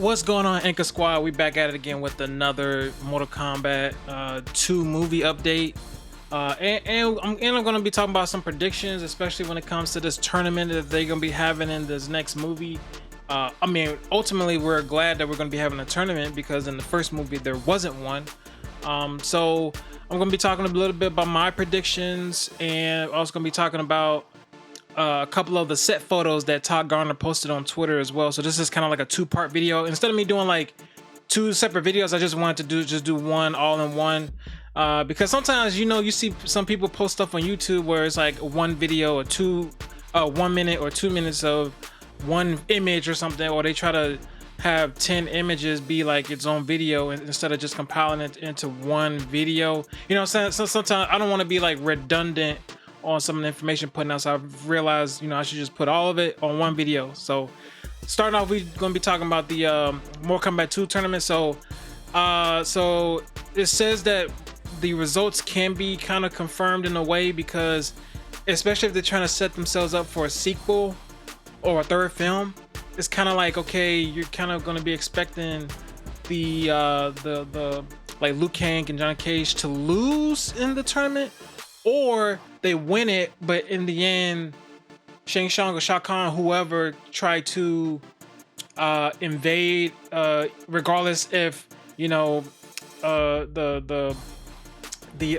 What's going on, Anchor Squad? We back at it again with another Mortal Kombat 2 movie update. And I'm going to be talking about some predictions, especially when it comes to this tournament that they're going to be having in this next movie. Ultimately, we're glad that we're going to be having a tournament because in the first movie there wasn't one. So I'm going to be talking a little bit about my predictions, and also going to be talking about a couple of the set photos that Todd Garner posted on Twitter as well. So this is kind of like a two-part video. Instead of me doing like two separate videos, I just wanted to do one all in one. Because sometimes, you see some people post stuff on YouTube where it's like one video or 1 minute or 2 minutes of one image or something, or they try to have 10 images be like its own video instead of just compiling it into one video. So sometimes I don't want to be like redundant on some of the information putting out, so I've realized I should just put all of it on one video. So starting off, we're going to be talking about the Mortal Kombat 2 tournament. So it says that the results can be kind of confirmed in a way, because especially if they're trying to set themselves up for a sequel or a third film, it's kind of like, okay, you're kind of going to be expecting the like Liu Kang and Johnny Cage to lose in the tournament, or they win it, but in the end, Shang Tsung or Shao Kahn, whoever, tried to invade, regardless if the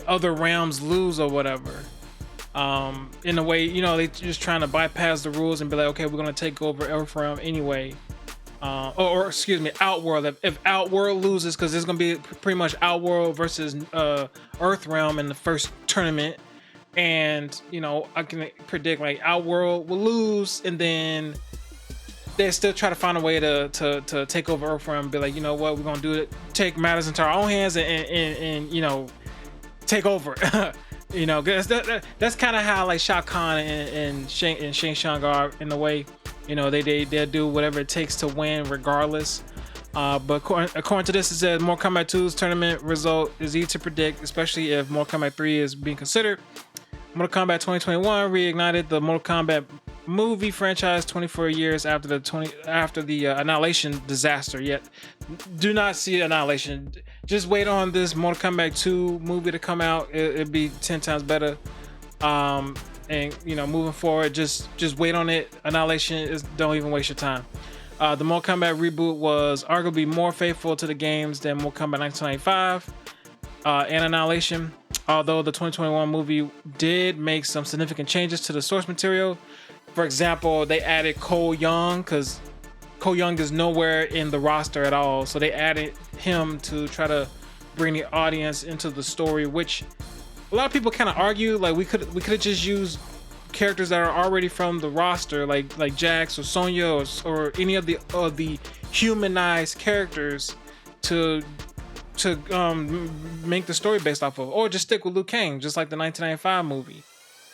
other realms lose or whatever. In a way, they just trying to bypass the rules and be like, okay, we're gonna take over Earth realm anyway. Or excuse me, Outworld. If Outworld loses, because it's gonna be pretty much Outworld versus Earth realm in the first tournament, and I can predict like Outworld will lose, and then they still try to find a way to take over Earth realm and be like, you know what, we're gonna do it, take matters into our own hands and take over. That's kind of how like Shao Kahn and Shang Tsung are in a way. They'll do whatever it takes to win regardless. But according to this, it says Mortal Kombat 2's tournament result is easy to predict, especially if Mortal Kombat 3 is being considered. Mortal Kombat 2021 reignited the Mortal Kombat movie franchise 24 years after the Annihilation disaster. Yet, do not see Annihilation. Just wait on this Mortal Kombat 2 movie to come out. It'd be 10 times better. And moving forward, just wait on it. Annihilation don't even waste your time. The Mortal Kombat reboot was arguably more faithful to the games than Mortal Kombat 1995 and Annihilation. Although the 2021 movie did make some significant changes to the source material. For example, they added Cole Young, because Cole Young is nowhere in the roster at all. So they added him to try to bring the audience into the story, which a lot of people kind of argue like we could have just used characters that are already from the roster, like Jax or Sonya or any of the humanized characters to make the story based off of, or just stick with Liu Kang, just like the 1995 movie.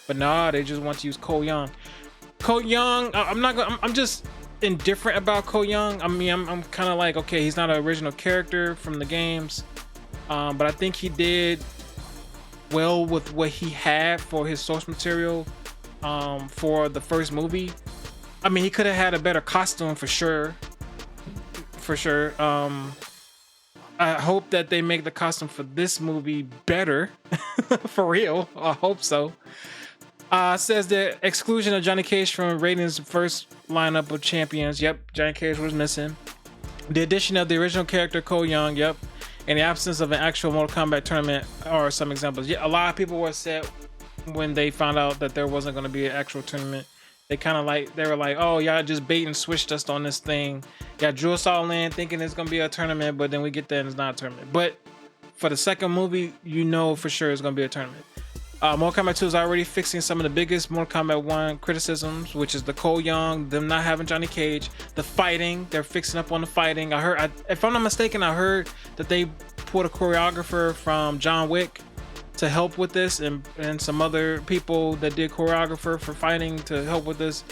But nah, they just want to use Cole Young. Cole Young, I'm just indifferent about Cole Young. I mean, I'm kind of like, okay, he's not an original character from the games, but I think he did well with what he had for his source material for the first movie. I mean, he could have had a better costume for sure. I hope that they make the costume for this movie better. For real, I hope so. Says the exclusion of Johnny Cage from Raiden's first lineup of champions. Yep, Johnny Cage was missing. The addition of the original character Cole Young. Yep. And the absence of an actual Mortal Kombat tournament are some examples. Yeah, a lot of people were upset when they found out that there wasn't going to be an actual tournament. They were like, oh, y'all just bait and switched us on this thing. Y'all drew us all in thinking it's going to be a tournament, but then we get there and it's not a tournament. But for the second movie, for sure it's going to be a tournament. Mortal Kombat 2 is already fixing some of the biggest Mortal Kombat 1 criticisms, which is the Cole Young, them not having Johnny Cage, the fighting. They're fixing up on the fighting. If I'm not mistaken, I heard that they put a choreographer from John Wick to help with this, and some other people that did choreographer for fighting to help with this.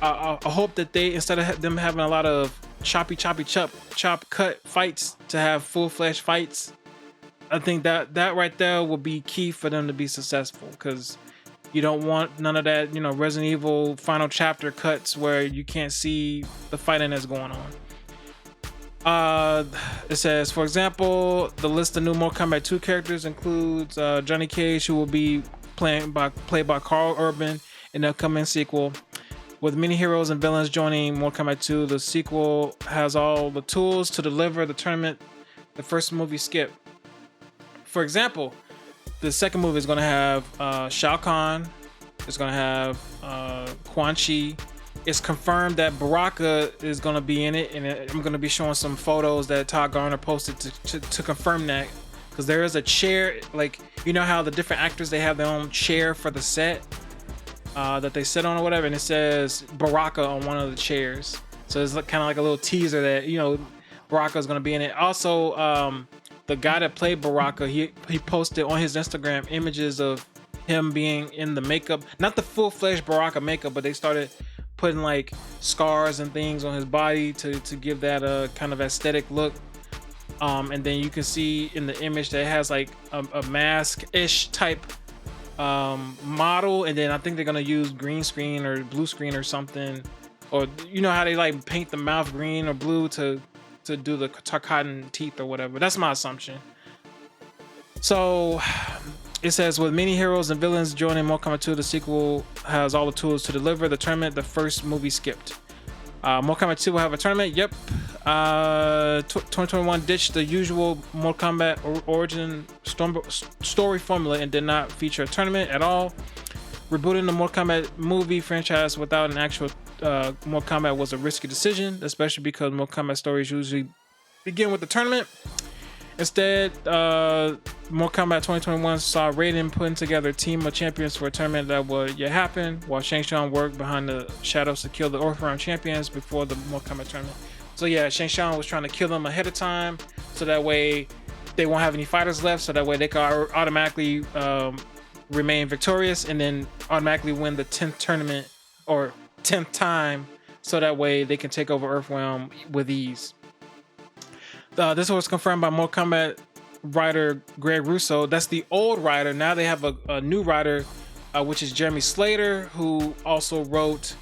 I hope that they, instead of them having a lot of chop cut fights, to have full-fledged fights. I think that right there will be key for them to be successful, because you don't want none of that, Resident Evil final chapter cuts where you can't see the fighting that's going on. It says, for example, the list of new Mortal Kombat 2 characters includes Johnny Cage, who will be played by Carl Urban in the upcoming sequel. With many heroes and villains joining Mortal Kombat 2, the sequel has all the tools to deliver the tournament the first movie skipped. For example, the second movie is going to have Shao Kahn. It's going to have Quan Chi. It's confirmed that Baraka is going to be in it, and I'm going to be showing some photos that Todd Garner posted to confirm that, because there is a chair, like, you know how the different actors, they have their own chair for the set that they sit on or whatever, and it says Baraka on one of the chairs. So it's kind of like a little teaser that, you know, Baraka is going to be in it. Also, the guy that played Baraka, he posted on his Instagram images of him being in the makeup, not the full-fledged Baraka makeup, but they started putting like scars and things on his body to give that a kind of aesthetic look. And then you can see in the image that it has like a mask-ish type model, and then I think they're gonna use green screen or blue screen or something, or you know how they like paint the mouth green or blue to do the cotton teeth or whatever. That's my assumption. So it says, with many heroes and villains joining Mortal Kombat 2, the sequel has all the tools to deliver the tournament the first movie skipped. Mortal Kombat 2 will have a tournament. Yep. 2021 ditched the usual Mortal Kombat origin story formula and did not feature a tournament at all. Rebooting the Mortal Kombat movie franchise without an actual Mortal Kombat was a risky decision, especially because Mortal Kombat stories usually begin with the tournament. Instead, Mortal Kombat 2021 saw Raiden putting together a team of champions for a tournament that would yet happen, while Shang Tsung worked behind the shadows to kill the Earthrealm champions before the Mortal Kombat tournament. So yeah, Shang Tsung was trying to kill them ahead of time, so that way they won't have any fighters left, so that way they can automatically remain victorious and then automatically win the 10th tournament or 10th time, so that way they can take over Earthrealm with ease. This was confirmed by Mortal Kombat writer Greg Russo. That's the old writer. Now they have a new writer, which is Jeremy Slater, who also wrote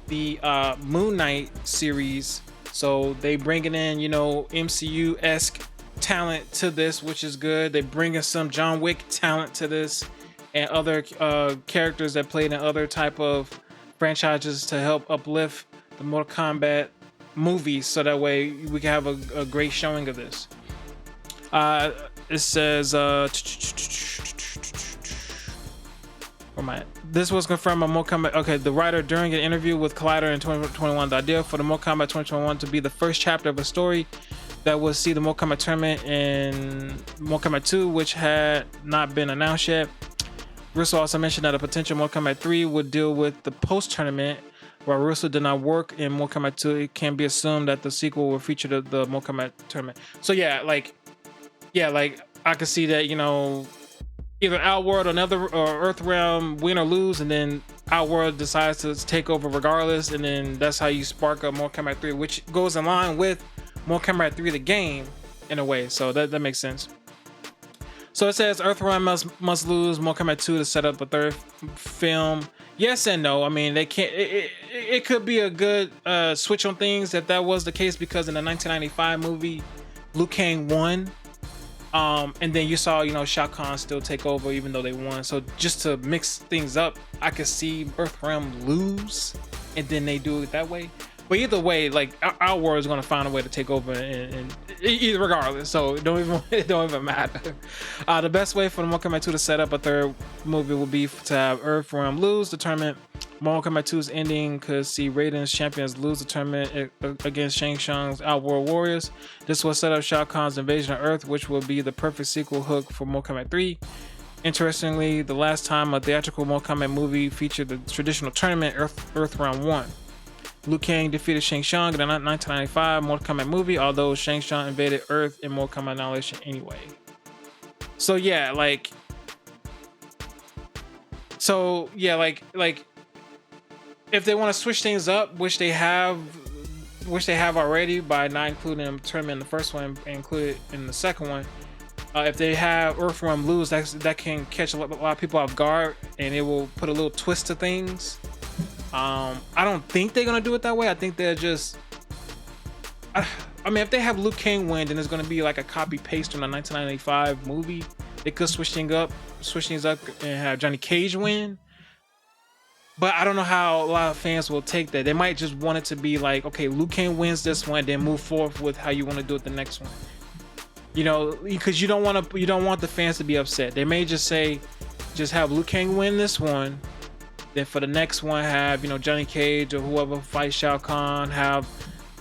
the Moon Knight series. So they bringing in, you know, MCU-esque talent to this, which is good. They bringing some John Wick talent to this, and other characters that played in other type of franchises to help uplift the Mortal Kombat movies, so that way we can have a great showing of this. It says this was confirmed by Mortal Kombat. Okay, the writer, during an interview with Collider in 2021, the idea for the Mortal Kombat 2021 to be the first chapter of a story that would see the Mortal Kombat tournament in Mortal Kombat 2, which had not been announced yet. Russo also mentioned that a potential Mortal Kombat 3 would deal with the post-tournament. While Russo did not work in Mortal Kombat 2, it can be assumed that the sequel will feature the Mortal Kombat tournament. So yeah, like I could see that, you know, either Outworld or Earthrealm win or lose, and then Outworld decides to take over regardless, and then that's how you spark up Mortal Kombat 3, which goes in line with Mortal Kombat 3 the game in a way. So that makes sense. So it says Earthrealm must lose Mortal Kombat 2 to set up a third film. Yes and no. I mean, they can't. It could be a good switch on things if that was the case, because in the 1995 movie, Liu Kang won, and then you saw, you know, Shao Kahn still take over even though they won. So just to mix things up, I could see Earthrealm lose, and then they do it that way. But either way, like, our world is going to find a way to take over, and regardless. So it don't even matter. The best way for the Mortal Kombat 2 to set up a third movie would be to have Earthrealm lose the tournament. Mortal Kombat 2's ending could see Raiden's champions lose the tournament against Shang Tsung's Outworld Warriors. This will set up Shao Kahn's invasion of Earth, which will be the perfect sequel hook for Mortal Kombat 3. Interestingly, the last time a theatrical Mortal Kombat movie featured the traditional tournament, Earthrealm won. Liu Kang defeated Shang Tsung in the 1995 Mortal Kombat movie, although Shang Tsung invaded Earth in Mortal Kombat Annihilation anyway. So yeah, like if they want to switch things up, which they have already by not including a tournament in the first one and include it in the second one. If they have Earthrealm lose, that can catch a lot of people off guard, and it will put a little twist to things. I don't think they're gonna do it that way. I think they're just I mean, if they have Liu Kang win, then it's going to be like a copy paste from the 1995 movie. They could switch things up and have Johnny Cage win. But I don't know how a lot of fans will take that. They might just want it to be like, okay, Liu Kang wins this one, then move forward with how you want to do it the next one. You know, because you don't want the fans to be upset. They may just say, just have Liu Kang win this one, then for the next one have, you know, Johnny Cage or whoever fight Shao Kahn,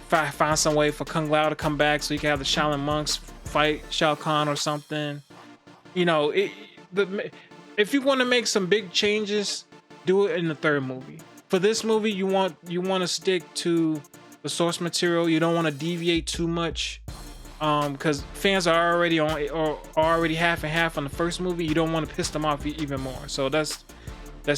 find some way for Kung Lao to come back so you can have the Shaolin monks fight Shao Kahn or something. You know, if you want to make some big changes, do it in the third movie. For this movie, you want to stick to the source material. You don't want to deviate too much, because fans are already already half and half on the first movie. You don't want to piss them off even more. So that's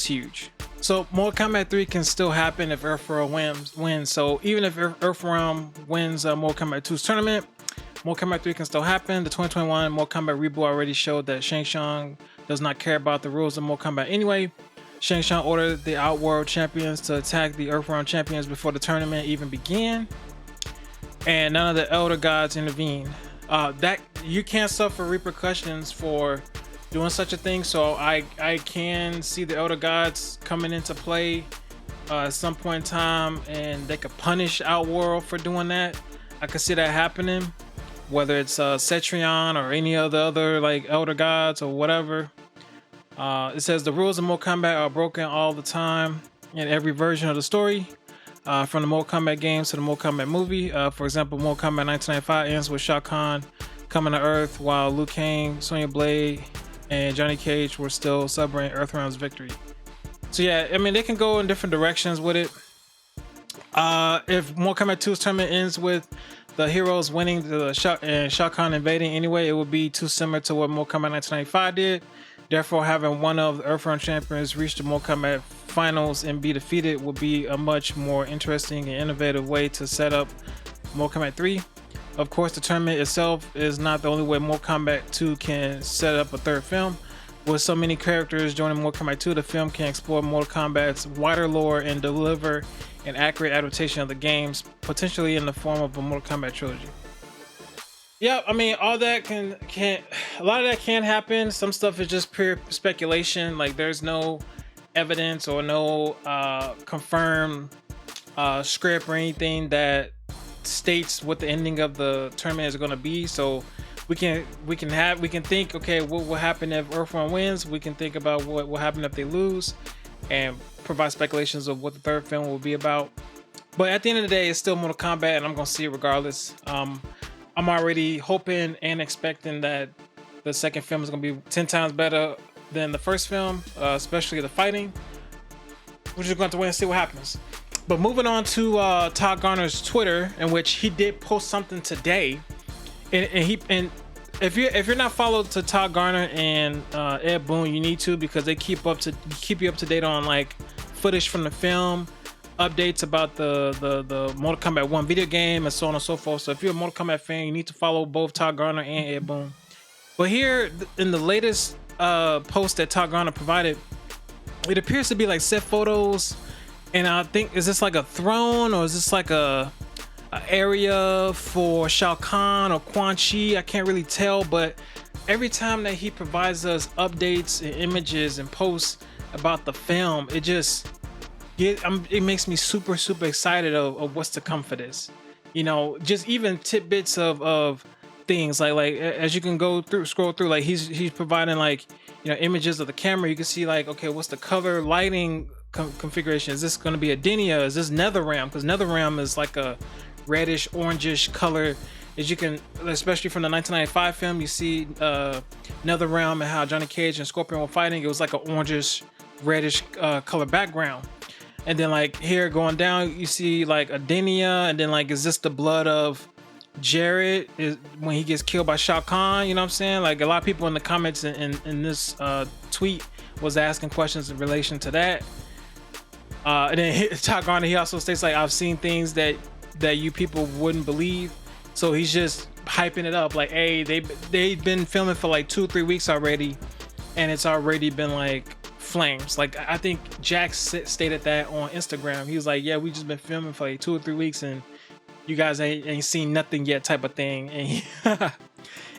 huge. So Mortal Kombat 3 can still happen if Earthrealm wins. So even if Earthrealm wins Mortal Kombat 2's tournament, Mortal Kombat 3 can still happen. The 2021 Mortal Kombat reboot already showed that Shang Tsung does not care about the rules of Mortal Kombat anyway. Shang Tsung ordered the Outworld champions to attack the Earthrealm champions before the tournament even began, and none of the Elder Gods intervened. That you can't suffer repercussions for doing such a thing, so I can see the Elder Gods coming into play at some point in time, and they could punish Outworld for doing that. I could see that happening, whether it's Cetrion or any of the other like Elder Gods or whatever. It says the rules of Mortal Kombat are broken all the time in every version of the story, from the Mortal Kombat games to the Mortal Kombat movie. For example, Mortal Kombat 1995 ends with Shao Kahn coming to Earth while Liu Kang, Sonya Blade, and Johnny Cage were still celebrating Earthrealm's victory. So yeah, I mean, they can go in different directions with it. If Mortal Kombat 2's tournament ends with the heroes winning and Shao Kahn invading anyway, it would be too similar to what Mortal Kombat 1995 did. Therefore, having one of the Earthrealm champions reach the Mortal Kombat finals and be defeated would be a much more interesting and innovative way to set up Mortal Kombat 3. Of course, the tournament itself is not the only way Mortal Kombat 2 can set up a third film. With so many characters joining Mortal Kombat 2, the film can explore Mortal Kombat's wider lore and deliver an accurate adaptation of the games, potentially in the form of a Mortal Kombat trilogy. Yeah, I mean, all that can a lot of that can happen. Some stuff is just pure speculation. Like, there's no evidence or no confirmed script or anything that states what the ending of the tournament is going to be. So we can think, okay, what will happen if Earthrealm wins? We can think about what will happen if they lose, and provide speculations of what the third film will be about. But at the end of the day, it's still Mortal Kombat, and I'm gonna see it regardless. I'm already hoping and expecting that the second film is gonna be 10 times better than the first film, especially the fighting. We're just going to wait and see what happens. But moving on to Todd Garner's Twitter, in which he did post something today, and if you're not followed to Todd Garner and Ed Boon, you need to, because they keep you up to date on like footage from the film, updates about the Mortal Kombat 1 video game, and so on and so forth. So if you're a Mortal Kombat fan, you need to follow both Todd Garner and Ed Boon. But here in the latest post that Todd Garner provided, it appears to be like set photos, and I think, is this like a throne, or is this like a area for Shao Kahn or Quan Chi? I can't really tell, but every time that he provides us updates and images and posts about the film, it makes me super excited of what's to come for this. You know, just even tidbits of things like as you can scroll through, like he's providing like, you know, images of the camera. You can see like, okay, what's the color lighting configuration? Is this going to be Adenia? Is this NetherRealm? Because NetherRealm is like a reddish orangish color. As you can, especially from the 1995 film, you see NetherRealm and how Johnny Cage and Scorpion were fighting. It was like an orangish reddish color background. And then like here going down, you see like Adenia, and then like, is this the blood of Jared is when he gets killed by Shao Kahn? You know what I'm saying? Like, a lot of people in the comments in this tweet was asking questions in relation to that. And then Todd Garner, he also states like, I've seen things that you people wouldn't believe. So he's just hyping it up like, hey, they've been filming for like 2-3 weeks already, and it's already been like flames. Like, I think Jack stated that on Instagram. He was like, yeah, we just been filming for like 2 or 3 weeks, and you guys ain't seen nothing yet type of thing. And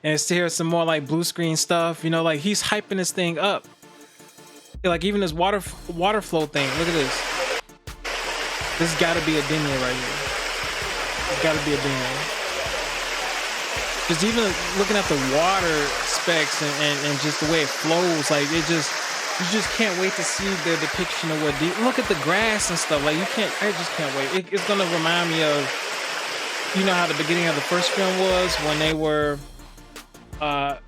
and it's here's some more like blue screen stuff, you know, like he's hyping this thing up. Like even this water flow thing, look at this. This gotta be a denier right here. It's gotta be a denier. Just even looking at the water specs and just the way it flows, like it just, you just can't wait to see the depiction of what look at the grass and stuff. Like I just can't wait. It's gonna remind me of, you know how the beginning of the first film was when they were at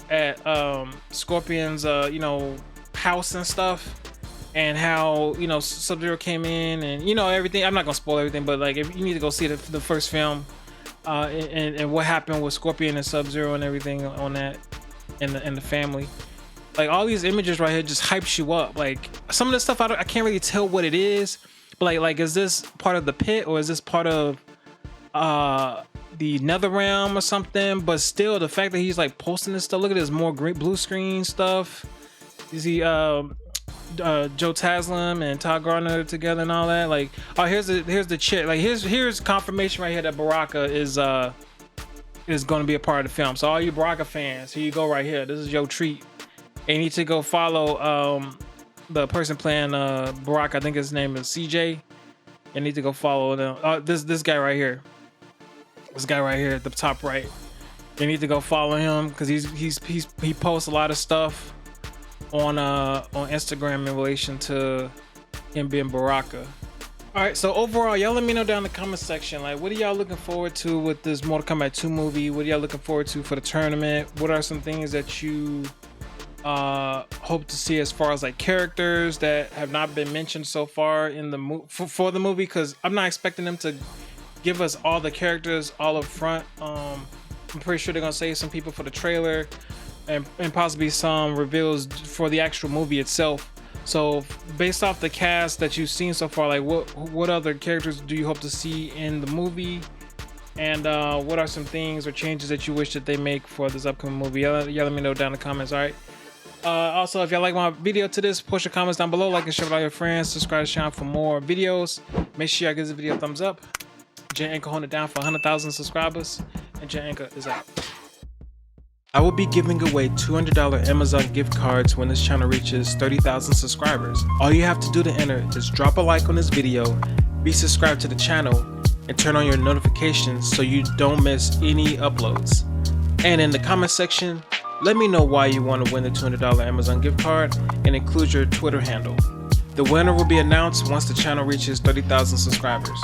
Scorpion's you know, house and stuff, and how, you know, Sub-Zero came in and, you know, everything. I'm not gonna spoil everything, but like if you need to go see the first film and what happened with Scorpion and Sub-Zero and everything on that and the family. Like all these images right here just hypes you up. Like some of this stuff I can't really tell what it is, but like is this part of the pit or is this part of the nether realm or something? But still, the fact that he's like posting this stuff, look at this more green blue screen stuff. You see Joe Taslim and Todd Garner together and all that. Like, oh, here's the chick. Like here's confirmation right here that Baraka is going to be a part of the film. So all you Baraka fans, here you go right here. This is your treat. And you need to go follow the person playing Baraka. I think his name is CJ. You need to go follow them. This guy right here. This guy right here at the top right. You need to go follow him because he posts a lot of stuff on Instagram in relation to him being Baraka. All right, so overall, y'all let me know down in the comment section, like, what are y'all looking forward to with this Mortal Kombat 2 movie? What are y'all looking forward to for the tournament? What are some things that you hope to see as far as like characters that have not been mentioned so far in the for the movie? Because I'm not expecting them to give us all the characters all up front. I'm pretty sure they're gonna save some people for the trailer and possibly some reveals for the actual movie itself. So based off the cast that you've seen so far, like what other characters do you hope to see in the movie? And what are some things or changes that you wish that they make for this upcoming movie? Y'all let me know down in the comments, all right? Also, if y'all like my video to this, post your comments down below, like and share with all your friends, subscribe to the channel for more videos. Make sure y'all give this video a thumbs up. J Anchor holding it down for 100,000 subscribers, and J Anchor is out. I will be giving away $200 Amazon gift cards when this channel reaches 30,000 subscribers. All you have to do to enter is drop a like on this video, be subscribed to the channel, and turn on your notifications so you don't miss any uploads. And in the comment section, let me know why you want to win the $200 Amazon gift card and include your Twitter handle. The winner will be announced once the channel reaches 30,000 subscribers.